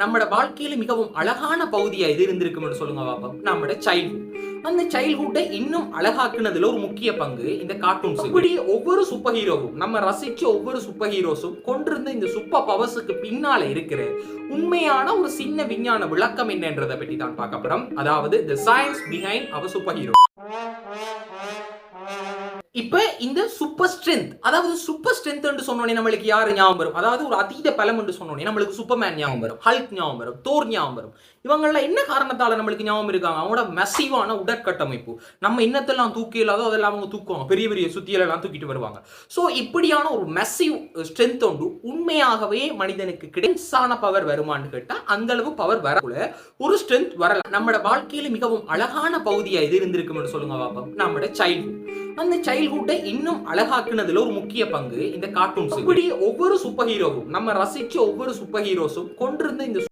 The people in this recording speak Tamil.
நம்மட வாழ்க்கையில மிகவும் அழகான பகுதியா எது இருந்திருக்கும்னு சொல்லுங்க பாப்போம். நம்மட சைல்ட்ஹுட். அந்த சைல்ட்ஹுட்டை இன்னும் அழகாக்குனதுல ஒரு முக்கிய பங்கு இந்த கார்ட்டூன்ஸ். இப்படி ஒவ்வொரு சூப்பர் ஹீரோவும் நம்ம ரசிச்ச ஒவ்வொரு சூப்பர் ஹீரோஸும் கொண்டிருந்த இந்த சூப்பர் பவர்ஸுக்கு பின்னால இருக்கிற உண்மையான ஒரு சின்ன விஞ்ஞான விளக்கம் என்னன்றதை பற்றி தான் பார்க்க போறோம். அதாவது the science behind our super hero. இப்ப இந்த சூப்பர் ஸ்ட்ரென்த், அதாவது சூப்பர் ஸ்ட்ரென்த் சொன்னோனே நம்மளுக்கு யாரு ஞாபகம் வரும்? அதாவது ஒரு அதீத பலம் என்று சொன்னோனே நம்மளுக்கு சூப்பர்மேன் ஞாபகம் வரும், ஹல்க் ஞாபகம் வரும், தோர் ஞாபகம் வரும். இவங்கள என்ன காரணத்தால நம்மளுக்கு ஞாபகம் இருக்காங்க? அவங்களோட மெசிவான உடற்கட்டமைப்பு. நம்ம இன்னத்தெல்லாம் தூக்கி இல்லாதோ அதெல்லாம் அவங்க தூக்குவாங்க, பெரிய பெரிய சுத்தியல் எல்லாம் தூக்கிட்டு வருவாங்க. சோ இப்படியான ஒரு மெசிவ் ஸ்ட்ரென்த் ஒன்று உண்மையாகவே மனிதனுக்கு கிடைச்சான பவர் வருமானு கேட்டா அந்த அளவு பவர் வரக்குள்ள ஒரு ஸ்ட்ரென்த் வரல. நம்மட வாழ்க்கையில மிகவும் அழகான பகுதியா எது இருந்திருக்கும்னு சொல்லுங்க பாப்போம். நம்மட சைல்ட்ஹுட். அந்த சைல்ட்ஹுட்டை இன்னும் அழகாக்குனதுல ஒரு முக்கிய பங்கு இந்த கார்ட்டூன்ஸ். இப்படி ஒவ்வொரு சூப்பர் ஹீரோவும் நம்ம ரசிச்ச ஒவ்வொரு சூப்பர் ஹீரோஸும் கொண்டிருந்த இந்த